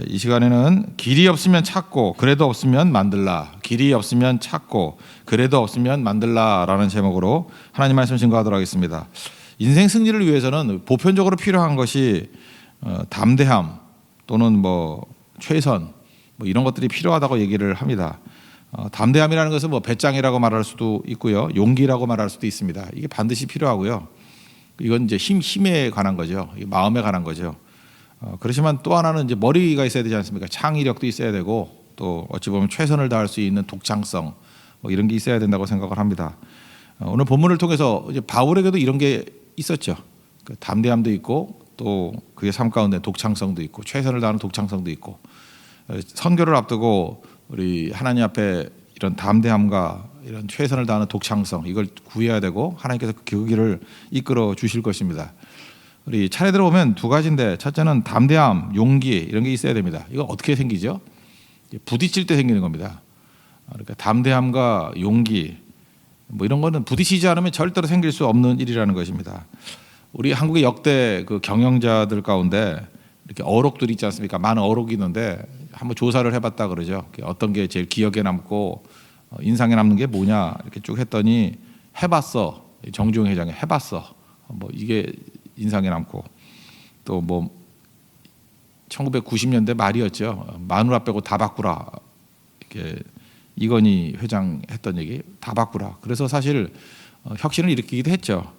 이 시간에는 길이 없으면 찾고 그래도 없으면 만들라. 길이 없으면 찾고 그래도 없으면 만들라라는 제목으로 하나님 말씀 증거하도록 하겠습니다. 인생 승리를 위해서는 보편적으로 필요한 것이 담대함 또는 뭐 최선 뭐 이런 것들이 필요하다고 얘기를 합니다. 담대함이라는 것은 뭐 배짱이라고 말할 수도 있고요, 용기라고 말할 수도 있습니다. 이게 반드시 필요하고요. 이건 이제 힘에 관한 거죠. 마음에 관한 거죠. 그렇지만 또 하나는 이제 머리가 있어야 되지 않습니까? 창의력도 있어야 되고 또 어찌 보면 최선을 다할 수 있는 독창성 뭐 이런 게 있어야 된다고 생각을 합니다. 오늘 본문을 통해서 이제 바울에게도 이런 게 있었죠. 그 담대함도 있고 또 그의 삶 가운데 독창성도 있고 최선을 다하는 독창성도 있고, 선교를 앞두고 우리 하나님 앞에 이런 담대함과 이런 최선을 다하는 독창성 이걸 구해야 되고 하나님께서 그 길을 이끌어 주실 것입니다. 우리 차례대로 보면 두 가지인데, 첫째는 담대함, 용기 이런 게 있어야 됩니다. 이거 어떻게 생기죠? 부딪힐 때 생기는 겁니다. 그러니까 담대함과 용기 뭐 이런 거는 부딪히지 않으면 절대로 생길 수 없는 일이라는 것입니다. 우리 한국의 역대 그 경영자들 가운데 이렇게 어록들이 있지 않습니까? 많은 어록이 있는데 한번 조사를 해봤다 그러죠. 어떤 게 제일 기억에 남고 인상에 남는 게 뭐냐 이렇게 쭉 했더니 해봤어, 정주영 회장이 해봤어 뭐 이게 인상에 남고, 또 뭐 1990년대 말이었죠. 마누라 빼고 다 바꾸라 이렇게 이건희 회장 했던 얘기 다 바꾸라. 그래서 사실 혁신을 일으키기도 했죠.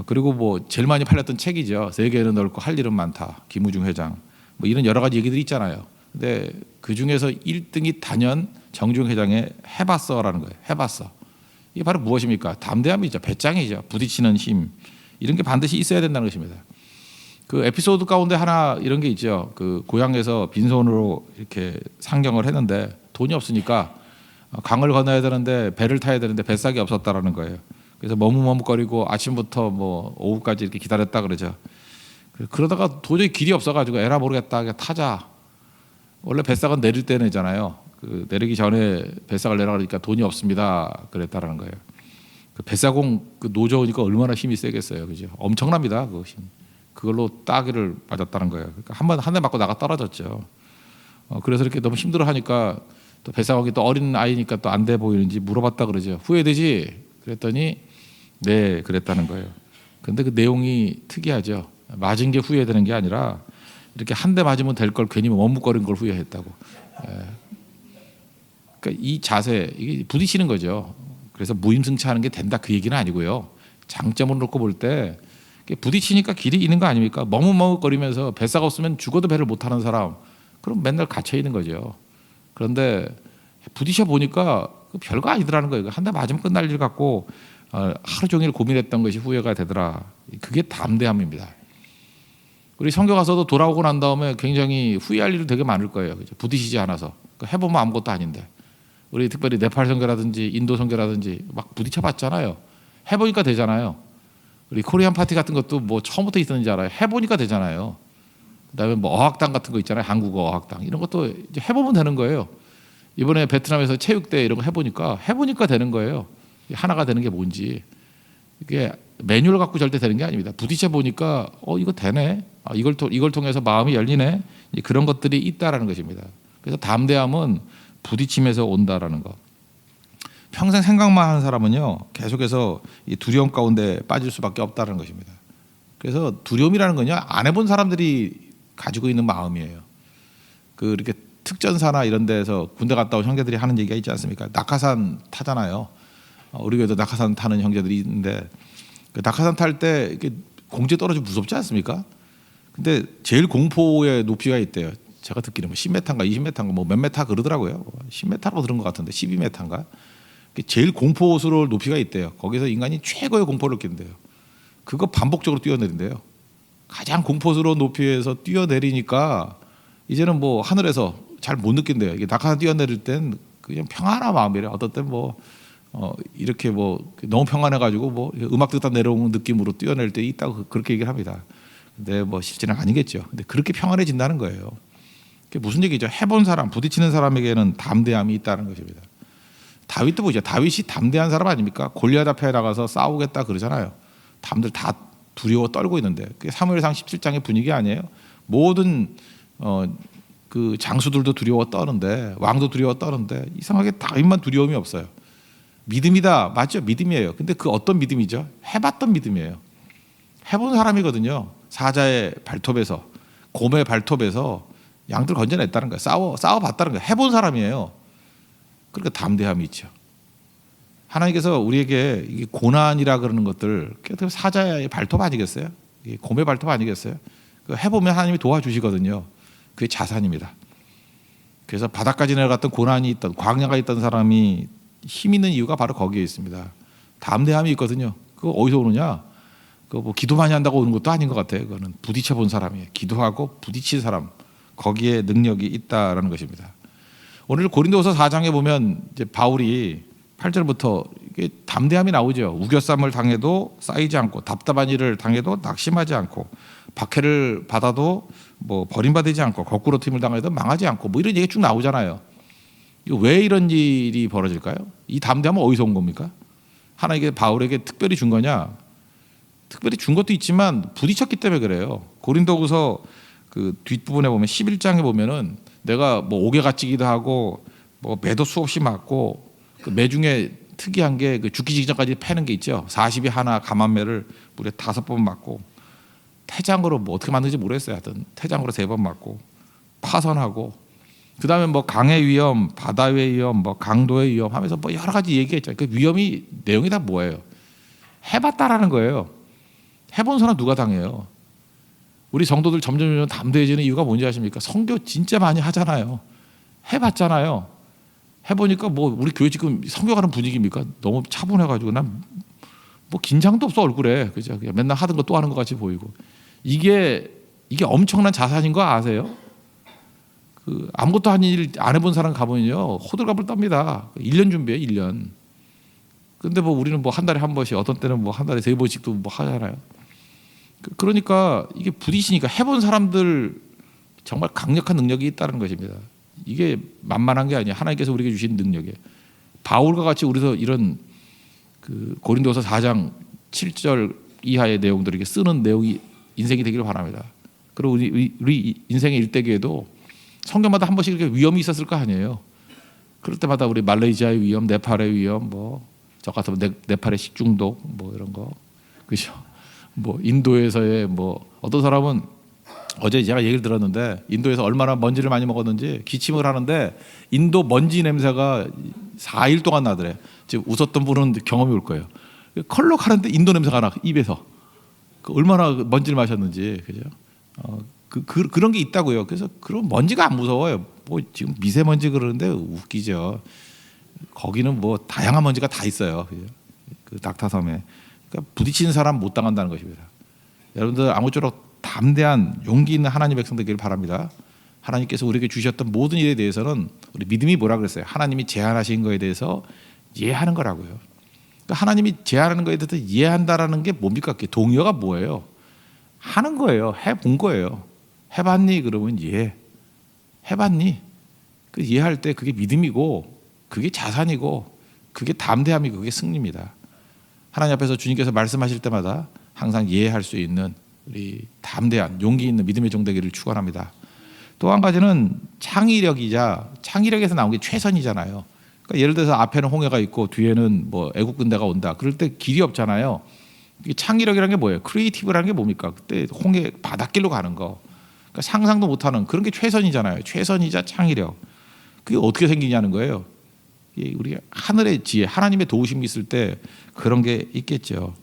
그리고 뭐 제일 많이 팔렸던 책이죠. 세계는 넓고 할 일은 많다. 김우중 회장 뭐 이런 여러 가지 얘기들이 있잖아요. 근데 그 중에서 1등이 단연 정주영 회장의 해봤어라는 거예요. 해봤어. 이게 바로 무엇입니까? 담대함이죠. 배짱이죠. 부딪히는 힘 이런 게 반드시 있어야 된다는 것입니다. 그 에피소드 가운데 하나 이런 게 있죠. 그 고향에서 빈손으로 이렇게 상경을 했는데 돈이 없으니까 강을 건너야 되는데 배를 타야 되는데 뱃삭이 없었다라는 거예요. 그래서 머뭇머뭇거리고 아침부터 뭐 오후까지 이렇게 기다렸다 그러죠. 그러다가 도저히 길이 없어가지고 에라 모르겠다 타자. 원래 뱃삭은 내릴 때 내잖아요. 그 내리기 전에 뱃삭을 내라 그러니까 돈이 없습니다 그랬다라는 거예요. 그 뱃사공 그 노저우니까 얼마나 힘이 세겠어요, 그죠? 엄청납니다, 그 힘. 그걸로 따기를 맞았다는 거예요. 그러니까 한 대 맞고 나가 떨어졌죠. 그래서 이렇게 너무 힘들어하니까 또 뱃사공이 또 어린 아이니까 또 안 돼 보이는지 물어봤다 그러죠. 후회되지? 그랬더니 네, 그랬다는 거예요. 그런데 그 내용이 특이하죠. 맞은 게 후회되는 게 아니라 이렇게 한 대 맞으면 될 걸 괜히 머뭇거린 걸 후회했다고. 그러니까 이 자세 이게 부딪히는 거죠. 그래서 무임승차하는 게 된다 그 얘기는 아니고요. 장점으로 놓고 볼 때 부딪히니까 길이 있는 거 아닙니까? 머뭇머뭇거리면서 뱃사가 없으면 죽어도 배를 못 타는 사람, 그럼 맨날 갇혀 있는 거죠. 그런데 부딪혀 보니까 별거 아니더라는 거예요. 한 대 맞으면 끝날 일 같고 하루 종일 고민했던 것이 후회가 되더라. 그게 담대함입니다. 우리 선교 가서도 돌아오고 난 다음에 굉장히 후회할 일이 되게 많을 거예요. 그죠? 부딪히지 않아서 해보면 아무것도 아닌데. 우리 특별히 네팔 선교라든지 인도 선교라든지 막 부딪혀봤잖아요. 해보니까 되잖아요. 우리 코리안 파티 같은 것도 뭐 처음부터 있었는지 알아요. 해보니까 되잖아요. 그다음에 뭐 어학당 같은 거 있잖아요. 한국어 어학당 이런 것도 이제 해보면 되는 거예요. 이번에 베트남에서 체육대회 이런 거 해보니까 되는 거예요. 하나가 되는 게 뭔지. 이게 매뉴얼 갖고 절대 되는 게 아닙니다. 부딪혀 보니까 이거 되네. 이걸 통해서 마음이 열리네. 그런 것들이 있다라는 것입니다. 그래서 담대함은 부딪힘에서 온다라는 거. 평생 생각만 하는 사람은요 계속해서 이 두려움 가운데 빠질 수밖에 없다는 것입니다. 그래서 두려움이라는 건요 안 해본 사람들이 가지고 있는 마음이에요. 그 이렇게 특전사나 이런 데서 군대 갔다 온 형제들이 하는 얘기가 있지 않습니까? 낙하산 타잖아요. 우리 교회도 낙하산 타는 형제들이 있는데 그 낙하산 탈 때 이렇게 공중에 떨어지면 무섭지 않습니까? 근데 제일 공포의 높이가 있대요. 제가 듣기로는 뭐 10m인가 20m인가 뭐 몇 메타 그러더라고요. 10m라고 들은 것 같은데 12m인가. 제일 공포스러울 높이가 있대요. 거기서 인간이 최고의 공포를 느낀대요. 그거 반복적으로 뛰어내린대요. 가장 공포스러운 높이에서 뛰어내리니까 이제는 뭐 하늘에서 잘 못 느낀대요. 이게 낙하산 뛰어내릴 땐 그냥 평안한 마음이래요. 어떤 땐 뭐 이렇게 뭐 너무 평안해가지고 뭐 음악 듣다 내려오는 느낌으로 뛰어낼 때 있다고 그렇게 얘기를 합니다. 근데 뭐 실제는 아니겠죠. 근데 그렇게 평안해진다는 거예요. 그게 무슨 얘기죠? 해본 사람, 부딪히는 사람에게는 담대함이 있다는 것입니다. 다윗도 보죠. 다윗이 담대한 사람 아닙니까? 골리앗 앞에 나가서 싸우겠다 그러잖아요. 남들 다 두려워 떨고 있는데 그게 사무엘상 17장의 분위기 아니에요? 모든 그 장수들도 두려워 떠는데 왕도 두려워 떠는데 이상하게 다윗만 두려움이 없어요. 믿음이다. 맞죠? 믿음이에요. 근데 그 어떤 믿음이죠? 해봤던 믿음이에요. 해본 사람이거든요. 사자의 발톱에서 곰의 발톱에서 양들 건져냈다는 거예요. 싸워봤다는 거예요. 해본 사람이에요. 그러니까 담대함이 있죠. 하나님께서 우리에게 이 고난이라 그러는 것들 사자의 발톱 아니겠어요? 곰의 발톱 아니겠어요? 해보면 하나님이 도와주시거든요. 그게 자산입니다. 그래서 바다까지 내려갔던 고난이 있던 광야가 있던 사람이 힘 있는 이유가 바로 거기에 있습니다. 담대함이 있거든요. 그거 어디서 오느냐? 그거 뭐 기도 많이 한다고 오는 것도 아닌 것 같아요. 그거는 부딪혀 본 사람이에요. 기도하고 부딪힌 사람, 거기에 능력이 있다라는 것입니다. 오늘 고린도서 4장에 보면 이제 바울이 8절부터 이게 담대함이 나오죠. 우겨쌈을 당해도 쌓이지 않고, 답답한 일을 당해도 낙심하지 않고, 박해를 받아도 뭐 버림받지 않고, 거꾸로 팀을 당해도 망하지 않고, 뭐 이런 얘기 쭉 나오잖아요. 이거 왜 이런 일이 벌어질까요? 이 담대함은 어디서 온 겁니까? 하나님께 바울에게 특별히 준 거냐? 특별히 준 것도 있지만 부딪혔기 때문에 그래요. 고린도후서 그 뒷부분에 보면 11장에 보면은 내가 뭐 옥에 갇히기도 하고 뭐 매도 수없이 맞고, 그 매 중에 특이한 게 그 죽기 직전까지 패는 게 있죠. 40이 하나 감한매를 무려 5번 맞고, 태장으로 뭐 어떻게 만든지 모르겠어요. 하여튼 태장으로 3번 맞고 파선하고, 그 다음에 뭐 강의 위험, 바다의 위험, 뭐 강도의 위험 하면서 뭐 여러 가지 얘기했죠. 그 위험이 내용이 다 뭐예요? 해봤다라는 거예요. 해본 사람 누가 당해요? 우리 성도들 점점 담대해지는 이유가 뭔지 아십니까? 선교 진짜 많이 하잖아요. 해봤잖아요. 해보니까 뭐 우리 교회 지금 선교하는 분위기입니까? 너무 차분해가지고 난 뭐 긴장도 없어 얼굴에. 그죠? 그냥 맨날 하던 거 또 하는 것 같이 보이고. 이게 엄청난 자산인 거 아세요? 그 아무것도 한 일 안 해본 사람 가보면요 호들갑을 떱니다. 1년 준비해요, 1년. 근데 뭐 우리는 뭐 한 달에 한 번씩, 어떤 때는 뭐 한 달에 3번씩도 뭐 하잖아요. 그러니까 이게 부딪히니까 해본 사람들 정말 강력한 능력이 있다는 것입니다. 이게 만만한 게 아니에요. 하나님께서 우리에게 주신 능력이에요. 바울과 같이 우리도 이런 그 고린도서 4장 7절 이하의 내용들을 이렇게 쓰는 내용이 인생이 되기를 바랍니다. 그리고 우리 인생의 일대기에도 성경마다 한 번씩 이렇게 위험이 있었을 거 아니에요. 그럴 때마다 우리 말레이시아의 위험, 네팔의 위험, 뭐 저 같으면 네팔의 식중독, 뭐 이런 거, 그죠? 뭐 인도에서의 뭐 어떤 사람은 어제 제가 얘기를 들었는데 인도에서 얼마나 먼지를 많이 먹었는지 기침을 하는데 인도 먼지 냄새가 4일 동안 나더래. 지금 웃었던 분은 경험이 올 거예요. 컬럭하는데 인도 냄새가 나 입에서. 얼마나 먼지를 마셨는지, 그죠? 그런 게 있다고요. 그래서 그런 먼지가 안 무서워요. 뭐 지금 미세먼지 그러는데 웃기죠. 거기는 뭐 다양한 먼지가 다 있어요. 그죠? 그 낙타섬에. 그러니까 부딪히는 사람 못 당한다는 것입니다. 여러분들 아무쪼록 담대한 용기 있는 하나님의 백성 되기를 바랍니다. 하나님께서 우리에게 주셨던 모든 일에 대해서는 우리 믿음이 뭐라 그랬어요? 하나님이 제안하신 거에 대해서 이해하는 거라고요. 그러니까 하나님이 제안하는 거에 대해서 이해한다라는 게 뭡니까? 동의어가 뭐예요? 하는 거예요. 해본 거예요. 해봤니? 그러면 이해. 해봤니? 그 이해할 때 그게 믿음이고, 그게 자산이고, 그게 담대함이고, 그게 승리입니다. 하나님 앞에서 주님께서 말씀하실 때마다 항상 이해할 수 있는 우리 담대한 용기 있는 믿음의 종 되기를 축원합니다. 또 한 가지는 창의력이자, 창의력에서 나온 게 최선이잖아요. 그러니까 예를 들어서 앞에는 홍해가 있고 뒤에는 뭐 애국 군대가 온다. 그럴 때 길이 없잖아요. 이게 창의력이라는 게 뭐예요? 크리에이티브라는 게 뭡니까? 그때 홍해 바닷길로 가는 거. 그러니까 상상도 못하는 그런 게 최선이잖아요. 최선이자 창의력. 그게 어떻게 생기냐는 거예요. 우리 하늘의 지혜, 하나님의 도우심이 있을 때 그런 게 있겠죠.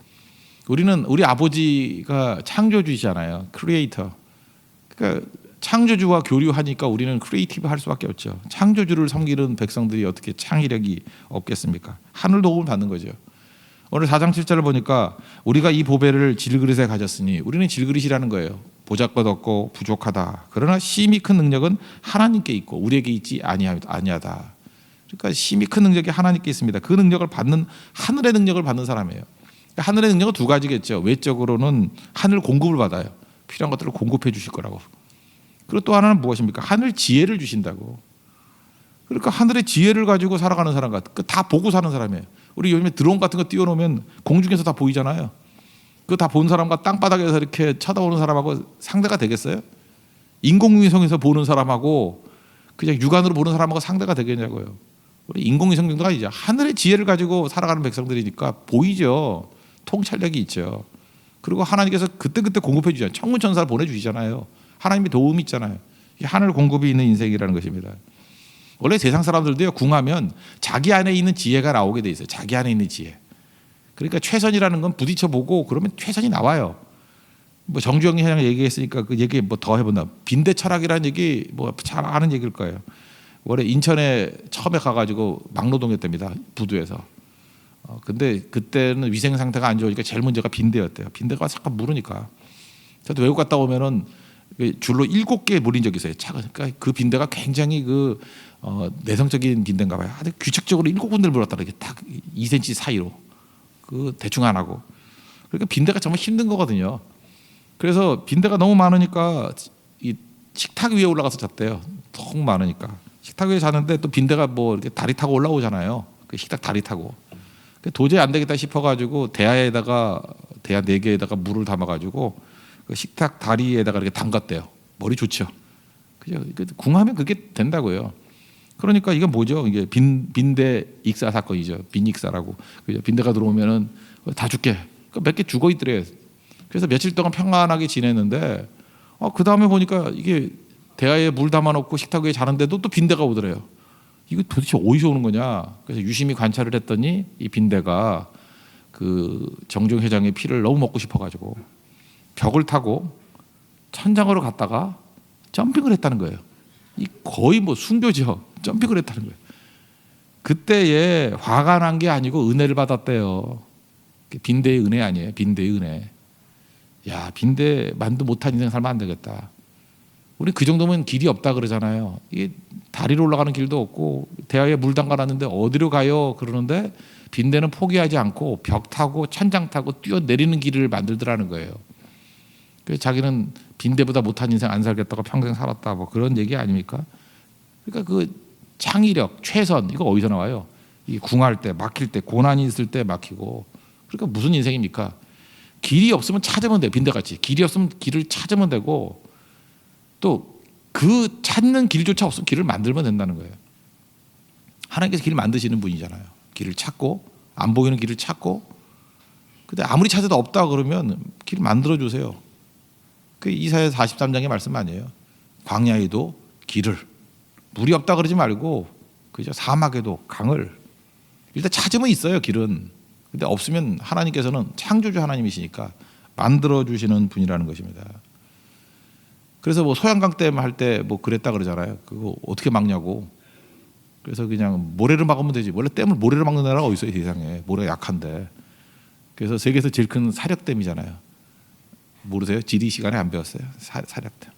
우리 아버지가 창조주이잖아요. 크리에이터. 그러니까 창조주와 교류하니까 우리는 크리에이티브 할 수밖에 없죠. 창조주를 섬기는 백성들이 어떻게 창의력이 없겠습니까? 하늘 도움을 받는 거죠. 오늘 4장 7절을 보니까 우리가 이 보배를 질그릇에 가졌으니, 우리는 질그릇이라는 거예요. 보잘것없고 부족하다. 그러나 심히 큰 능력은 하나님께 있고 우리에게 있지 아니하다. 그러니까 심히 큰 능력이 하나님께 있습니다. 그 능력을 받는, 하늘의 능력을 받는 사람이에요. 그러니까 하늘의 능력은 두 가지겠죠. 외적으로는 하늘 공급을 받아요. 필요한 것들을 공급해 주실 거라고. 그리고 또 하나는 무엇입니까? 하늘 지혜를 주신다고. 그러니까 하늘의 지혜를 가지고 살아가는 사람 같은, 다 보고 사는 사람이에요. 우리 요즘에 드론 같은 거 띄워놓으면 공중에서 다 보이잖아요. 그거 다 본 사람과 땅바닥에서 이렇게 쳐다보는 사람하고 상대가 되겠어요? 인공위성에서 보는 사람하고 그냥 육안으로 보는 사람하고 상대가 되겠냐고요. 우리 인공위성 정도가 아니죠. 하늘의 지혜를 가지고 살아가는 백성들이니까 보이죠. 통찰력이 있죠. 그리고 하나님께서 그때그때 공급해 주잖아요. 천군천사를 보내주시잖아요. 하나님의 도움이 있잖아요. 이게 하늘 공급이 있는 인생이라는 것입니다. 원래 세상 사람들도요, 궁하면 자기 안에 있는 지혜가 나오게 돼 있어요. 자기 안에 있는 지혜. 그러니까 최선이라는 건 부딪혀 보고 그러면 최선이 나와요. 뭐 정주영 회장 얘기했으니까 그 얘기 뭐 더 해본다. 빈대 철학이라는 얘기 뭐 잘 아는 얘기일 거예요. 원래 인천에 처음에 가가지고 막노동했답니다. 부두에서. 근데 그때는 위생 상태가 안 좋으니까 제일 문제가 빈대였대요. 빈대가 잠깐 물으니까. 저도 외국 갔다 오면은 줄로 7개 물린 적이 있어요. 그러니까 그 빈대가 굉장히 내성적인 빈대인가 봐요. 아주 규칙적으로 7군데를 물었다. 이렇게 딱 2cm 사이로. 그 대충 안 하고. 그러니까 빈대가 정말 힘든 거거든요. 그래서 빈대가 너무 많으니까 이 식탁 위에 올라가서 잤대요. 너무 많으니까. 식탁 위에 자는데 또 빈대가 뭐 이렇게 다리 타고 올라오잖아요. 그 식탁 다리 타고. 도저히 안 되겠다 싶어가지고 대야 4개에다가 물을 담아가지고 그 식탁 다리에다가 이렇게 담갔대요. 머리 좋죠. 그죠? 궁하면 그게 된다고요. 그러니까 이게 뭐죠? 이게 빈대 익사 사건이죠. 빈익사라고. 그죠? 빈대가 들어오면은 다 죽게. 몇 개 죽어 있더래요. 그래서 며칠 동안 평안하게 지냈는데 그 다음에 보니까 이게 대야에 물 담아놓고 식탁 위에 자는데도 또 빈대가 오더래요. 이거 도대체 어디서 오는 거냐? 그래서 유심히 관찰을 했더니 이 빈대가 그 정종 회장의 피를 너무 먹고 싶어가지고 벽을 타고 천장으로 갔다가 점핑을 했다는 거예요. 이 거의 뭐 순교죠. 점핑을 했다는 거예요. 그때에 화가 난 게 아니고 은혜를 받았대요. 빈대의 은혜 아니에요. 빈대의 은혜. 야, 빈대 만도 못한 인생 살면 안 되겠다. 우리 그 정도면 길이 없다 그러잖아요. 이게 다리로 올라가는 길도 없고 대야에 물 담가놨는데 어디로 가요? 그러는데 빈대는 포기하지 않고 벽 타고 천장 타고 뛰어내리는 길을 만들더라는 거예요. 그래서 자기는 빈대보다 못한 인생 안 살겠다고 평생 살았다. 뭐 그런 얘기 아닙니까? 그러니까 그 창의력, 최선 이거 어디서 나와요? 이 궁할 때, 막힐 때, 고난이 있을 때 막히고. 그러니까 무슨 인생입니까? 길이 없으면 찾으면 돼. 빈대같이. 길이 없으면 길을 찾으면 되고 또 그 찾는 길조차 없으면 길을 만들면 된다는 거예요. 하나님께서 길을 만드시는 분이잖아요. 길을 찾고 안 보이는 길을 찾고 근데 아무리 찾아도 없다 그러면 길을 만들어 주세요. 그 이사야 43장의 말씀 아니에요. 광야에도 길을 물이 없다 그러지 말고 그죠? 사막에도 강을 일단 찾으면 있어요. 길은. 근데 없으면 하나님께서는 창조주 하나님이시니까 만들어 주시는 분이라는 것입니다. 그래서 뭐 소양강 댐 할 때 뭐 그랬다 그러잖아요. 그거 어떻게 막냐고. 그래서 그냥 모래를 막으면 되지. 원래 댐을 모래로 막는 나라가 어디 있어요, 세상에. 모래가 약한데. 그래서 세계에서 제일 큰 사력댐이잖아요. 모르세요? 지리 시간에 안 배웠어요. 사력댐.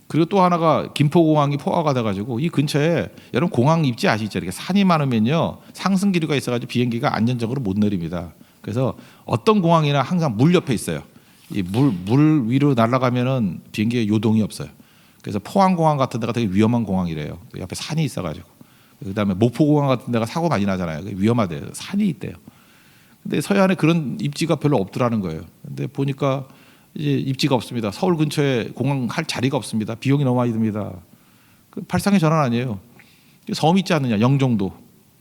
그리고 또 하나가 김포공항이 포화가 돼가지고 이 근처에 여러분 공항 입지 아시죠? 이렇게 산이 많으면요 상승 기류가 있어가지고 비행기가 안전적으로 못 내립니다. 그래서 어떤 공항이나 항상 물 옆에 있어요. 이 물 위로 날아가면은 비행기에 요동이 없어요. 그래서 포항공항 같은 데가 되게 위험한 공항이래요. 옆에 산이 있어가지고. 그다음에 목포공항 같은 데가 사고 많이 나잖아요. 위험하대요. 산이 있대요. 근데 서해안에 그런 입지가 별로 없더라는 거예요. 근데 보니까 이제 입지가 없습니다. 서울 근처에 공항 할 자리가 없습니다. 비용이 너무 많이 듭니다. 그 발상의 전환 아니에요. 섬 있지 않느냐, 영종도,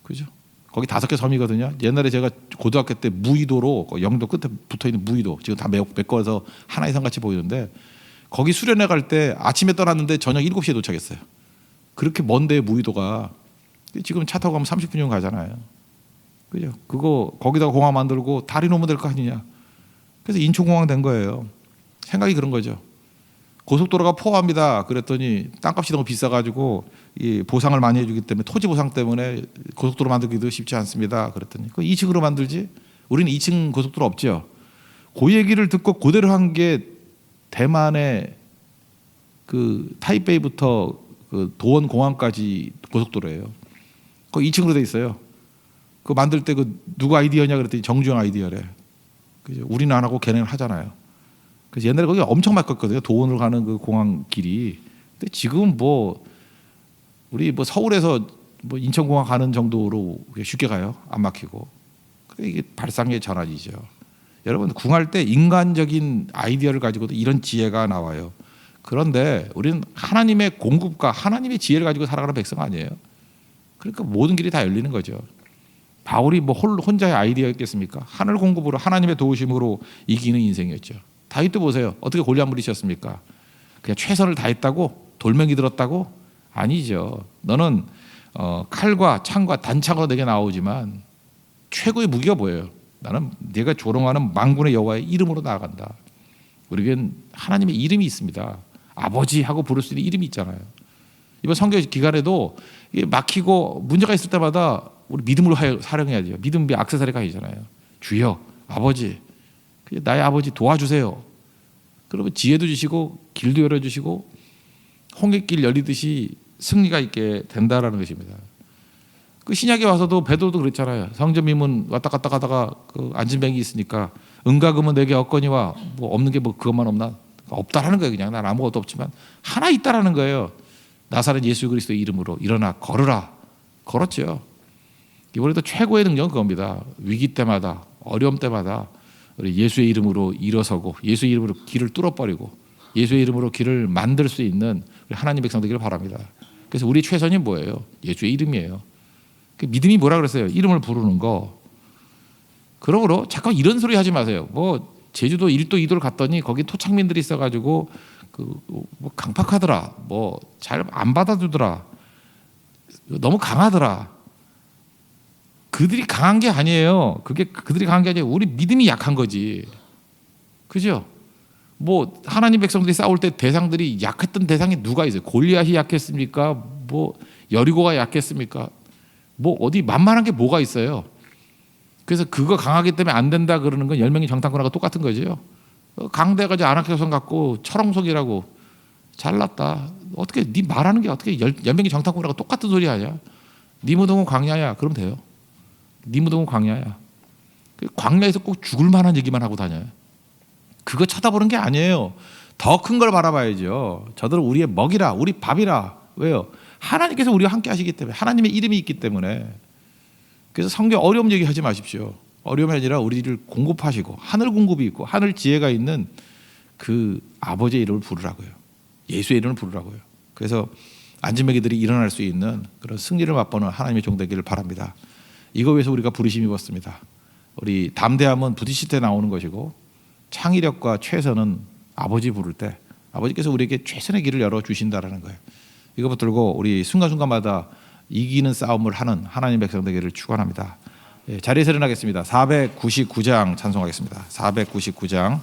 그죠? 거기 5개 섬이거든요. 옛날에 제가 고등학교 때 무의도로 영도 끝에 붙어 있는 무의도 지금 다 메꿔서 하나의 섬 같이 보이는데 거기 수련회 갈 때 아침에 떠났는데 저녁 7시에 도착했어요. 그렇게 먼데 무의도가 지금 차 타고 가면 30분이면 가잖아요. 그죠? 그거 거기다가 공항 만들고 다리 놓으면 될 거 아니냐. 그래서 인천공항 된 거예요. 생각이 그런 거죠. 고속도로가 포화입니다. 그랬더니 땅값이 너무 비싸가지고 이 보상을 많이 해주기 때문에 토지 보상 때문에 고속도로 만들기도 쉽지 않습니다. 그랬더니 그 2층으로 만들지. 우리는 2층 고속도로 없죠. 그 얘기를 듣고 그대로 한 게 대만의 그 타이베이부터 그 도원 공항까지 고속도로예요. 그 2층으로 돼 있어요. 그 만들 때 그 누구 아이디어냐 그랬더니 정주영 아이디어래. 그죠? 우리는 안 하고 걔네는 하잖아요. 그래서 옛날에 거기 엄청 막혔거든요. 도원으로 가는 그 공항 길이. 근데 지금 뭐 우리 뭐 서울에서 뭐 인천공항 가는 정도로 쉽게 가요. 안 막히고. 이게 발상의 전환이죠. 여러분 궁할 때 인간적인 아이디어를 가지고도 이런 지혜가 나와요. 그런데 우리는 하나님의 공급과 하나님의 지혜를 가지고 살아가는 백성 아니에요. 그러니까 모든 길이 다 열리는 거죠. 바울이 뭐 혼자의 아이디어였겠습니까? 하늘 공급으로 하나님의 도우심으로 이기는 인생이었죠. 다윗도 보세요. 어떻게 골리앗 물리쳤습니까? 그냥 최선을 다했다고? 돌멩이 들었다고? 아니죠. 너는 칼과 창과 단창으로 내게 나오지만 최고의 무기가 뭐예요? 나는 네가 조롱하는 만군의 여호와의 이름으로 나아간다. 우리에겐 하나님의 이름이 있습니다. 아버지 하고 부를 수 있는 이름이 있잖아요. 이번 선교 기간에도 막히고 문제가 있을 때마다 우리 믿음으로 사령해야 돼요. 믿음이 액세서리가 아니잖아요. 주여, 아버지, 나의 아버지 도와주세요. 그러면 지혜도 주시고 길도 열어주시고 홍해길 열리듯이 승리가 있게 된다라는 것입니다. 그 신약에 와서도 베드로도 그랬잖아요. 성전 미문 왔다 갔다 가다가 그 안진뱅이 있으니까 은과 금은 내게 없거니와 뭐 없는 게 뭐 그것만 없나? 없다라는 거예요. 그냥 난 아무것도 없지만 하나 있다라는 거예요. 나사렛 예수 그리스도의 이름으로 일어나 걸으라. 걸었죠. 이번에도 최고의 능력은 그겁니다. 위기 때마다 어려움 때마다 우리 예수의 이름으로 일어서고 예수의 이름으로 길을 뚫어버리고 예수의 이름으로 길을 만들 수 있는 우리 하나님 백성 되기를 바랍니다. 그래서 우리 최선이 뭐예요? 예수의 이름이에요. 그 믿음이 뭐라 그랬어요? 이름을 부르는 거. 그러므로 잠깐 이런 소리 하지 마세요. 뭐 제주도 1도 2도를 갔더니 거기 토착민들이 있어가지고 뭐 강팍하더라. 뭐 잘 안 받아주더라. 너무 강하더라. 그들이 강한 게 아니에요. 그게 그들이 강한 게 아니에요. 우리 믿음이 약한 거지. 그죠? 뭐 하나님 백성들이 싸울 때 대상들이 약했던 대상이 누가 있어요? 골리앗이 약했습니까? 뭐 여리고가 약했습니까? 뭐 어디 만만한 게 뭐가 있어요? 그래서 그거 강하기 때문에 안 된다 그러는 건 10명이 정탐꾼하고 똑같은 거죠. 강대가지고 안악교선 갖고 철옹석이라고 잘났다. 어떻게 네 말하는 게 어떻게 10명이 정탐꾼하고 똑같은 소리 하냐? 네 무덤은 광야야. 그럼 돼요. 네 무덤은 광야야. 광야에서 꼭 죽을 만한 얘기만 하고 다녀요. 그거 쳐다보는 게 아니에요. 더 큰 걸 바라봐야죠. 저들은 우리의 먹이라, 우리 밥이라. 왜요? 하나님께서 우리와 함께 하시기 때문에, 하나님의 이름이 있기 때문에. 그래서 성경 어려움 얘기하지 마십시오. 어려움이 아니라 우리를 공급하시고 하늘 공급이 있고 하늘 지혜가 있는 그 아버지의 이름을 부르라고요. 예수의 이름을 부르라고요. 그래서 안진뱅이들이 일어날 수 있는 그런 승리를 맛보는 하나님의 종 되기를 바랍니다. 이거 위해서 우리가 부르심이 입었습니다. 우리 담대함은 부딪힐 때 나오는 것이고 창의력과 최선은 아버지 부를 때 아버지께서 우리에게 최선의 길을 열어주신다라는 거예요. 이거 붙들고 우리 순간순간마다 이기는 싸움을 하는 하나님 백성 되기를 축원합니다. 예, 자리에서 일어나겠습니다. 499장 찬송하겠습니다. 499장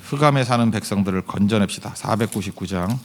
흑암에 사는 백성들을 건져냅시다. 499장